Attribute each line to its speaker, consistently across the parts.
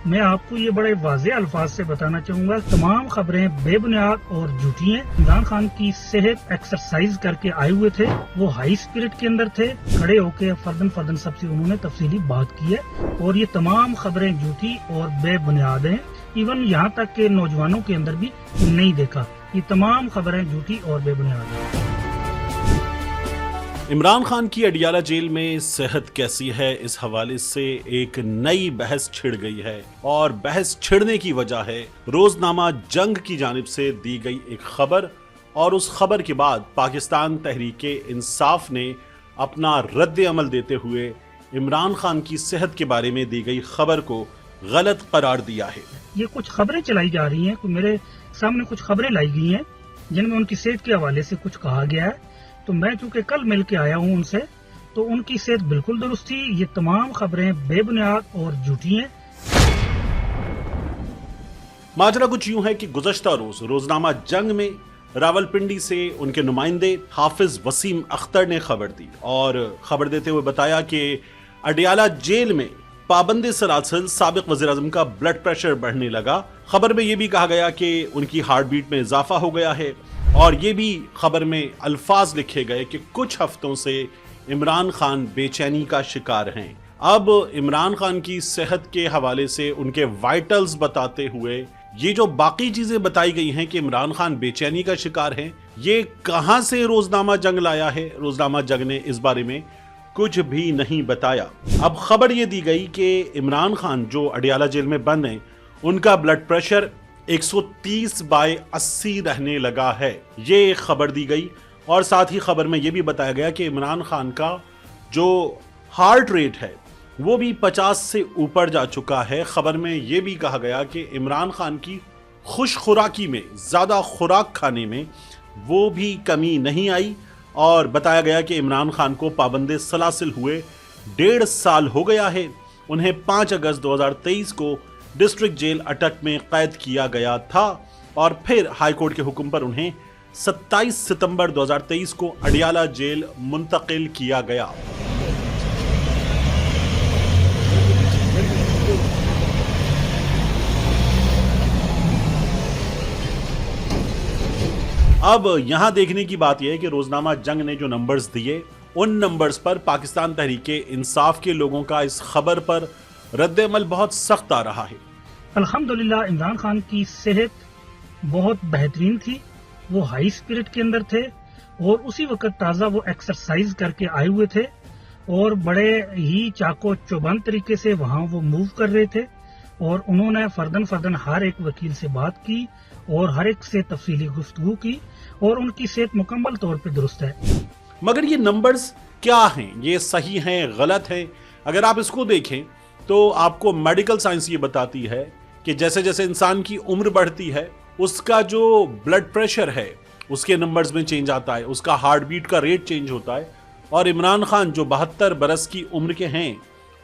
Speaker 1: میں آپ کو یہ بڑے واضح الفاظ سے بتانا چاہوں گا، تمام خبریں بے بنیاد اور جھوٹی ہیں۔ عمران خان کی صحت ایکسرسائز کر کے آئے ہوئے تھے، وہ ہائی اسپرٹ کے اندر تھے، کھڑے ہو کے فردن سب سے انہوں نے تفصیلی بات کی ہے، اور یہ تمام خبریں جھوٹی اور بے بنیاد ہیں۔ ایون یہاں تک کہ نوجوانوں کے اندر بھی نہیں دیکھا، یہ تمام خبریں جھوٹی اور بے بنیاد ہیں۔
Speaker 2: عمران خان کی اڈیالہ جیل میں صحت کیسی ہے، اس حوالے سے ایک نئی بحث چھڑ گئی ہے، اور بحث چھڑنے کی وجہ ہے روزنامہ جنگ کی جانب سے دی گئی ایک خبر، اور اس خبر کے بعد پاکستان تحریک انصاف نے اپنا رد عمل دیتے ہوئے عمران خان کی صحت کے بارے میں دی گئی خبر کو غلط قرار دیا ہے۔
Speaker 1: یہ کچھ خبریں چلائی جا رہی ہیں، میرے سامنے کچھ خبریں لائی گئی ہیں جن میں ان کی صحت کے حوالے سے کچھ کہا گیا ہے، تو میں چونکہ کل مل کے آیا ہوں ان سے، تو ان کی صحت بالکل درست تھی۔ یہ تمام خبریں بے بنیاد اور جھوٹی ہیں۔
Speaker 2: ماجرا کچھ یوں ہے کہ گزشتہ روز روزنامہ جنگ میں راولپنڈی سے ان کے نمائندے حافظ وسیم اختر نے خبر دی، اور خبر دیتے ہوئے بتایا کہ اڈیالہ جیل میں پابند سلاسل سابق وزیر اعظم کا بلڈ پریشر بڑھنے لگا۔ خبر میں یہ بھی کہا گیا کہ ان کی ہارٹ بیٹ میں اضافہ ہو گیا ہے، اور یہ بھی خبر میں الفاظ لکھے گئے کہ کچھ ہفتوں سے عمران خان بے چینی کا شکار ہیں۔ اب عمران خان کی صحت کے حوالے سے ان کے وائٹلز بتاتے ہوئے یہ جو باقی چیزیں بتائی گئی ہیں کہ عمران خان بے چینی کا شکار ہیں، یہ کہاں سے روزنامہ جنگ لایا ہے؟ روزنامہ جنگ نے اس بارے میں کچھ بھی نہیں بتایا۔ اب خبر یہ دی گئی کہ عمران خان جو اڈیالہ جیل میں بند ہیں، ان کا بلڈ پریشر 130/80 رہنے لگا ہے، یہ خبر دی گئی، اور ساتھ ہی خبر میں یہ بھی بتایا گیا کہ عمران خان کا جو ہارٹ ریٹ ہے وہ بھی 50 سے اوپر جا چکا ہے۔ خبر میں یہ بھی کہا گیا کہ عمران خان کی خوش خوراکی میں، زیادہ خوراک کھانے میں وہ بھی کمی نہیں آئی، اور بتایا گیا کہ عمران خان کو پابند سلاسل ہوئے 1.5 سال ہو گیا ہے۔ انہیں 5 اگست 2023 کو ڈسٹرکٹ جیل اٹک میں قید کیا گیا تھا، اور پھر ہائی کورٹ کے حکم پر انہیں 27 ستمبر 2023 کو اڈیالہ جیل منتقل کیا گیا۔ اب یہاں دیکھنے کی بات یہ ہے کہ روزنامہ جنگ نے جو نمبرز دیے، ان نمبرز پر پاکستان تحریک انصاف کے لوگوں کا اس خبر پر رد عمل بہت سخت آ رہا ہے۔
Speaker 1: الحمدللہ عمران خان کی صحت بہت بہترین تھی، وہ ہائی اسپرٹ کے اندر تھے، اور اسی وقت تازہ وہ ایکسرسائز کر کے آئے ہوئے تھے، اور بڑے ہی چاقو چوبند طریقے سے وہاں وہ موو کر رہے تھے، اور انہوں نے فردن ہر ایک وکیل سے بات کی اور ہر ایک سے تفصیلی گفتگو کی، اور ان کی صحت مکمل طور پہ درست ہے۔
Speaker 2: مگر یہ نمبرز کیا ہیں؟ یہ صحیح ہیں، غلط ہیں؟ اگر آپ اس کو دیکھیں تو آپ کو میڈیکل سائنس یہ بتاتی ہے کہ جیسے جیسے انسان کی عمر بڑھتی ہے، اس کا جو بلڈ پریشر ہے اس کے نمبرز میں چینج آتا ہے، اس کا ہارٹ بیٹ کا ریٹ چینج ہوتا ہے، اور عمران خان جو 72 برس کی عمر کے ہیں،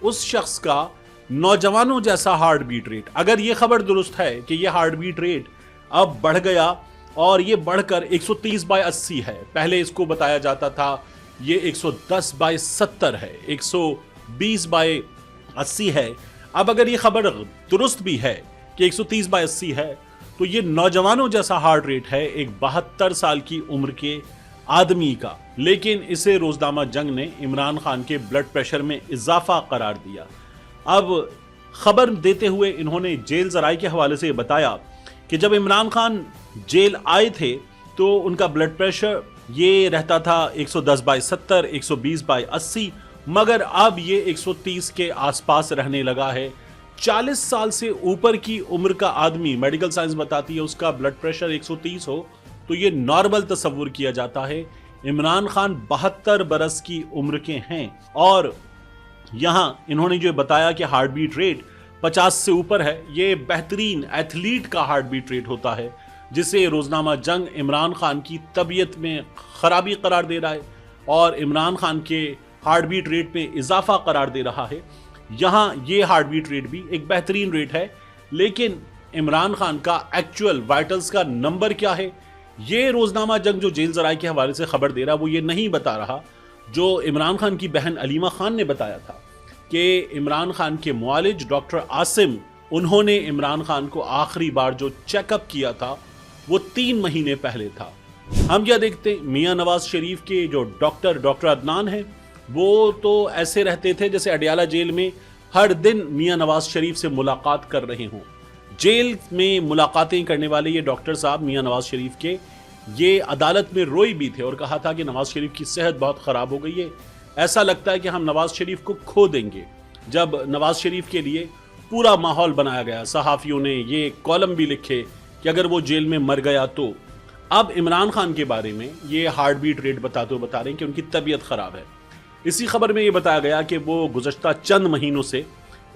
Speaker 2: اس شخص کا نوجوانوں جیسا ہارٹ بیٹ ریٹ، اگر یہ خبر درست ہے کہ یہ ہارٹ بیٹ ریٹ اب بڑھ گیا اور یہ بڑھ کر 130/80 ہے، پہلے اس کو بتایا جاتا تھا یہ 110/70 ہے، 120/80 ہے، اب اگر یہ خبر درست بھی ہے کہ 130/80 ہے، تو یہ نوجوانوں جیسا ہارٹ ریٹ ہے ایک 72 سال کی عمر کے آدمی کا، لیکن اسے روزنامہ جنگ نے عمران خان کے بلڈ پریشر میں اضافہ قرار دیا۔ اب خبر دیتے ہوئے انہوں نے جیل ذرائع کے حوالے سے یہ بتایا کہ جب عمران خان جیل آئے تھے تو ان کا بلڈ پریشر یہ رہتا تھا 110/70، 120/80، مگر اب یہ 130 کے آس پاس رہنے لگا ہے۔ 40 سال سے اوپر کی عمر کا آدمی، میڈیکل سائنس بتاتی ہے اس کا بلڈ پریشر 130 ہو تو یہ نارمل تصور کیا جاتا ہے۔ عمران خان 72 برس کی عمر کے ہیں، اور یہاں انہوں نے جو بتایا کہ ہارٹ بیٹ ریٹ 50 سے اوپر ہے، یہ بہترین ایتھلیٹ کا ہارٹ بیٹ ریٹ ہوتا ہے، جسے روزنامہ جنگ عمران خان کی طبیعت میں خرابی قرار دے رہا ہے اور عمران خان کے ہارٹ بیٹ ریٹ میں اضافہ قرار دے رہا ہے۔ یہاں یہ ہارٹ بیٹ ریٹ بھی ایک بہترین ریٹ ہے، لیکن عمران خان کا ایکچوئل وائٹلز کا نمبر کیا ہے، یہ روزنامہ جنگ جو جیل ذرائع کے حوالے سے خبر دے رہا وہ یہ نہیں بتا رہا۔ جو عمران خان کی بہن علیمہ خان نے بتایا تھا کہ عمران خان کے معالج ڈاکٹر عاصم انہوں نے عمران خان کو آخری بار جو چیک اپ کیا تھا وہ 3 مہینے پہلے تھا۔ ہم کیا دیکھتے ہیں، میاں نواز شریف کے جو ڈاکٹر عدنان ہیں وہ تو ایسے رہتے تھے جیسے اڈیالہ جیل میں ہر دن میاں نواز شریف سے ملاقات کر رہے ہوں۔ جیل میں ملاقاتیں کرنے والے یہ ڈاکٹر صاحب میاں نواز شریف کے یہ عدالت میں روئی بھی تھے اور کہا تھا کہ نواز شریف کی صحت بہت خراب ہو گئی ہے، ایسا لگتا ہے کہ ہم نواز شریف کو کھو دیں گے۔ جب نواز شریف کے لیے پورا ماحول بنایا گیا، صحافیوں نے یہ کالم بھی لکھے کہ اگر وہ جیل میں مر گیا تو۔ اب عمران خان کے بارے میں یہ ہارٹ بیٹ ریٹ بتا رہے ہیں کہ ان کی طبیعت خراب ہے۔ اسی خبر میں یہ بتایا گیا کہ وہ گزشتہ چند مہینوں سے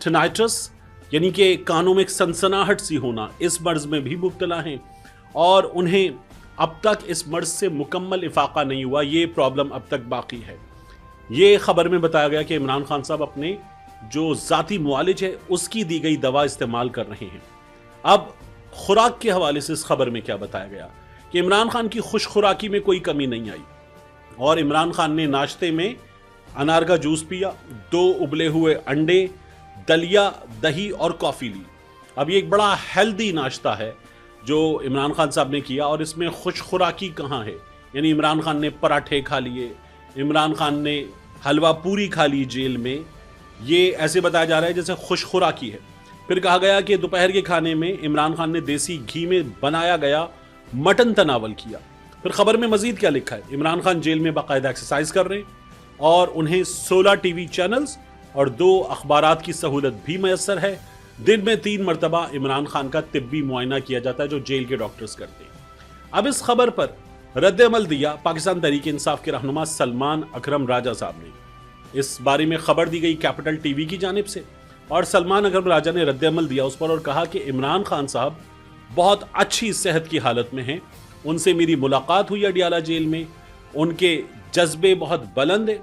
Speaker 2: ٹینائٹس یعنی کہ کانوں میں ایک سنسناہٹ سی ہونا، اس مرض میں بھی مبتلا ہیں اور انہیں اب تک اس مرض سے مکمل افاقہ نہیں ہوا، یہ پرابلم اب تک باقی ہے۔ یہ خبر میں بتایا گیا کہ عمران خان صاحب اپنے جو ذاتی معالج ہے اس کی دی گئی دوا استعمال کر رہے ہیں۔ اب خوراک کے حوالے سے اس خبر میں کیا بتایا گیا کہ عمران خان کی خوش خوراکی میں کوئی کمی نہیں آئی اور عمران خان نے ناشتے میں انار کا جوس پیا، 2 ابلے ہوئے انڈے، دلیا، دہی اور کافی لی۔ اب یہ ایک بڑا ہیلدی ناشتہ ہے جو عمران خان صاحب نے کیا اور اس میں خوش خوراکی کہاں ہے؟ یعنی عمران خان نے پراٹھے کھا لیے، عمران خان نے حلوہ پوری کھا لی جیل میں، یہ ایسے بتایا جا رہا ہے جیسے خوش خوراکی ہے۔ پھر کہا گیا کہ دوپہر کے کھانے میں عمران خان نے دیسی گھی میں بنایا گیا مٹن تناول کیا۔ پھر خبر میں مزید کیا لکھا ہے، عمران خان جیل میں باقاعدہ ایکسرسائز کر رہے ہیں اور انہیں 16 ٹی وی چینلز اور 2 اخبارات کی سہولت بھی میسر ہے۔ دن میں 3 مرتبہ عمران خان کا طبی معائنہ کیا جاتا ہے جو جیل کے ڈاکٹرز کرتے ہیں۔ اب اس خبر پر رد عمل دیا پاکستان تحریک انصاف کے رہنما سلمان اکرم راجہ صاحب نے۔ اس بارے میں خبر دی گئی کیپٹل ٹی وی کی جانب سے اور سلمان اکرم راجہ نے رد عمل دیا اس پر اور کہا کہ عمران خان صاحب بہت اچھی صحت کی حالت میں ہیں، ان سے میری ملاقات ہوئی اڈیالہ جیل میں، ان کے جذبے بہت بلند ہیں،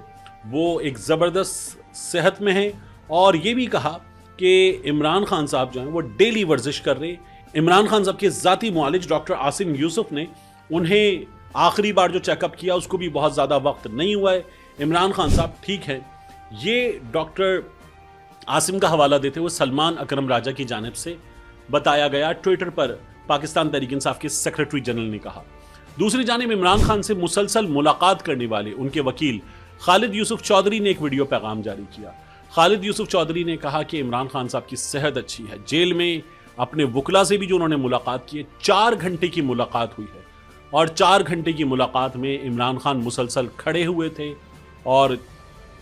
Speaker 2: وہ ایک زبردست صحت میں ہیں اور یہ بھی کہا کہ عمران خان صاحب جو ہیں وہ ڈیلی ورزش کر رہے ہیں۔ عمران خان صاحب کے ذاتی معالج ڈاکٹر عاصم یوسف نے انہیں آخری بار جو چیک اپ کیا اس کو بھی بہت زیادہ وقت نہیں ہوا ہے، عمران خان صاحب ٹھیک ہیں۔ یہ ڈاکٹر عاصم کا حوالہ دیتے ہوئے سلمان اکرم راجہ کی جانب سے بتایا گیا، ٹویٹر پر پاکستان تحریک انصاف کے سیکرٹری جنرل نے کہا۔ دوسری جانب عمران خان سے مسلسل ملاقات کرنے والے ان کے وکیل خالد یوسف چودھری نے ایک ویڈیو پیغام جاری کیا۔ خالد یوسف چودھری نے کہا کہ عمران خان صاحب کی صحت اچھی ہے، جیل میں اپنے وکلا سے بھی جو انہوں نے ملاقات کی ہے، 4 گھنٹے کی ملاقات ہوئی ہے اور 4 گھنٹے کی ملاقات میں عمران خان مسلسل کھڑے ہوئے تھے اور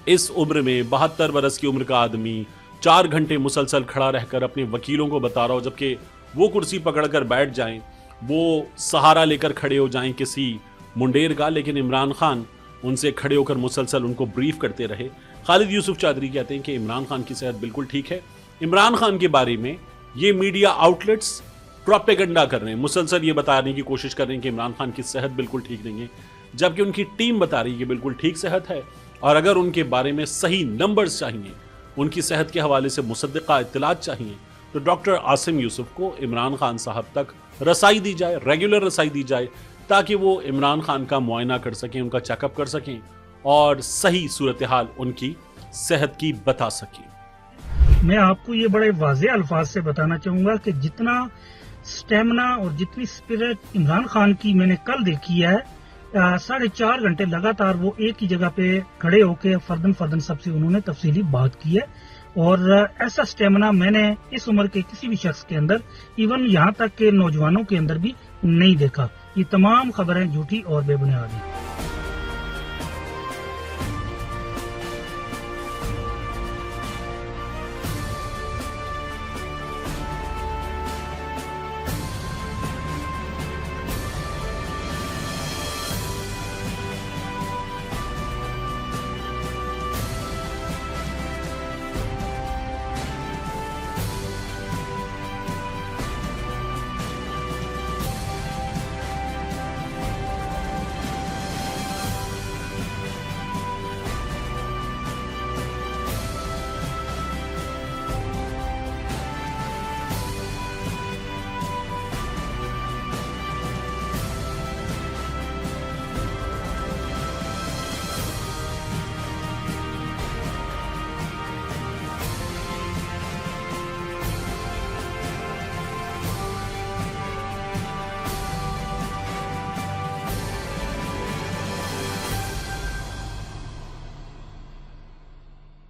Speaker 2: اس عمر میں 72 برس کی عمر کا آدمی 4 گھنٹے مسلسل کھڑا رہ کر اپنے وکیلوں کو بتا رہا ہو، جبکہ وہ کرسی پکڑ کر بیٹھ جائیں، وہ سہارا لے کر کھڑے ہو جائیں کسی منڈیر کا، لیکن عمران خان ان سے کھڑے ہو کر مسلسل ان کو بریف کرتے رہے۔ خالد یوسف چودھری کہتے ہیں کہ عمران خان کی صحت بالکل ٹھیک ہے۔ عمران خان کے بارے میں یہ میڈیا آؤٹلیٹس پروپیگنڈا کر رہے ہیں، مسلسل یہ بتانے کی کوشش کر رہے ہیں کہ عمران خان کی صحت بالکل ٹھیک نہیں ہے، جبکہ ان کی ٹیم بتا رہی ہے کہ بالکل ٹھیک صحت ہے اور اگر ان کے بارے میں صحیح نمبرز چاہیے، ان کی صحت کے حوالے سے مصدقہ اطلاعات چاہیے، تو ڈاکٹر عاصم یوسف کو عمران خان صاحب تک رسائی دی جائے، ریگولر رسائی دی جائے، تاکہ وہ عمران خان کا معائنہ کر سکیں، ان کا چیک اپ کر سکیں اور صحیح صورتحال ان کی صحت کی بتا سکیں۔
Speaker 1: میں آپ کو یہ بڑے واضح الفاظ سے بتانا چاہوں گا کہ جتنا سٹیمنا اور جتنی سپرٹ عمران خان کی میں نے کل دیکھی ہے، 4.5 گھنٹے لگاتار وہ ایک ہی جگہ پہ کھڑے ہو کے فردن سب سے انہوں نے تفصیلی بات کی ہے اور ایسا سٹیمنا میں نے اس عمر کے کسی بھی شخص کے اندر، ایون یہاں تک کہ نوجوانوں کے اندر بھی نہیں دیکھا۔ یہ تمام خبریں جھوٹی اور بے بنیاد ہیں۔